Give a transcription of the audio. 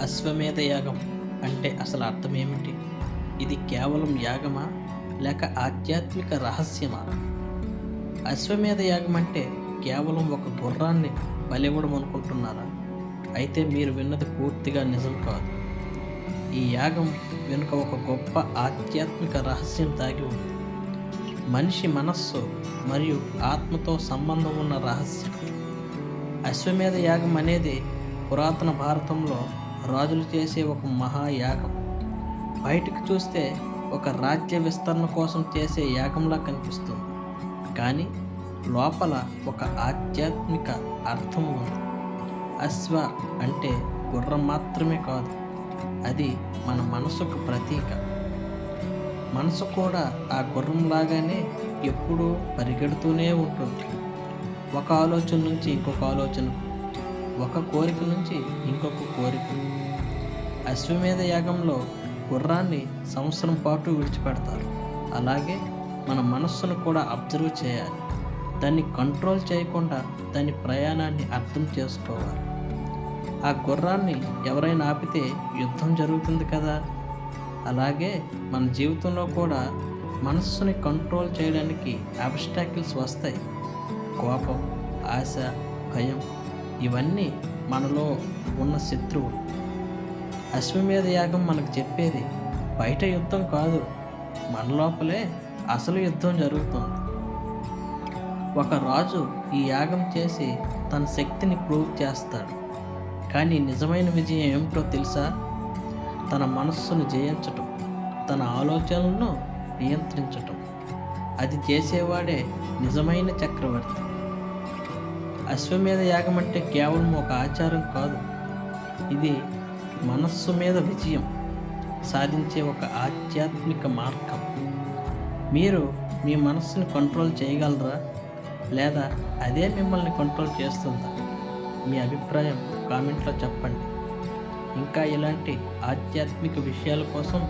అశ్వమేధ యాగం అంటే అసలు అర్థం ఏమిటి? ఇది కేవలం యాగమా లేక ఆధ్యాత్మిక రహస్యమా? అశ్వమేధ యాగం అంటే కేవలం ఒక గుర్రాన్ని బలివ్వడం అనుకుంటున్నారా? అయితే మీరు విన్నది పూర్తిగా నిజం కాదు. ఈ యాగం వెనుక ఒక గొప్ప ఆధ్యాత్మిక రహస్యం దాగి ఉంది. మనిషి మనస్సు మరియు ఆత్మతో సంబంధం ఉన్న రహస్యం. అశ్వమేధ యాగం అనేది పురాతన భారతంలో రాజులు చేసే ఒక మహాయాగం. బయటికి చూస్తే ఒక రాజ్య విస్తరణ కోసం చేసే యాగంలా కనిపిస్తుంది, కానీ లోపల ఒక ఆధ్యాత్మిక అర్థం ఉంది. అశ్వ అంటే గుర్రం మాత్రమే కాదు, అది మన మనసుకు ప్రతీక. మనసు కూడా ఆ గుర్రంలాగానే ఎప్పుడూ పరిగెడుతూనే ఉంటుంది. ఒక ఆలోచన నుంచి ఇంకొక ఆలోచనకు, ఒక కోరిక నుంచి ఇంకొక కోరిక. అశ్వమేధ యాగంలో గుర్రాన్ని సంవత్సరం పాటు విడిచిపెడతారు. అలాగే మన మనస్సును కూడా అబ్జర్వ్ చేయాలి. దాన్ని కంట్రోల్ చేయకుండా దాని ప్రయాణాన్ని అర్థం చేసుకోవాలి. ఆ గుర్రాన్ని ఎవరైనా ఆపితే యుద్ధం జరుగుతుంది కదా, అలాగే మన జీవితంలో కూడా మనస్సుని కంట్రోల్ చేయడానికి ఆబ్స్టాకిల్స్ వస్తాయి. కోపం, ఆశ, భయం, ఇవన్నీ మనలో ఉన్న శత్రువులు. అశ్వమేధ యాగం మనకు చెప్పేది బయట యుద్ధం కాదు, మన లోపలే అసలు యుద్ధం జరుగుతుంది. ఒక రాజు ఈ యాగం చేసి తన శక్తిని ప్రూవ్ చేస్తాడు, కానీ నిజమైన విజయం ఏమిటో తెలుసా? తన మనస్సును జయించటం, తన ఆలోచనలను నియంత్రించటం. అది చేసేవాడే నిజమైన చక్రవర్తి. అశ్వమేధ యాగం అంటే కేవలం ఒక ఆచారం కాదు, ఇది మనస్సు మీద విజయం సాధించే ఒక ఆధ్యాత్మిక మార్గం. మీరు మీ మనస్సుని కంట్రోల్ చేయగలరా, లేదా అదే మిమ్మల్ని కంట్రోల్ చేస్తుందా? మీ అభిప్రాయం కామెంట్లో చెప్పండి. ఇంకా ఇలాంటి ఆధ్యాత్మిక విషయాల కోసం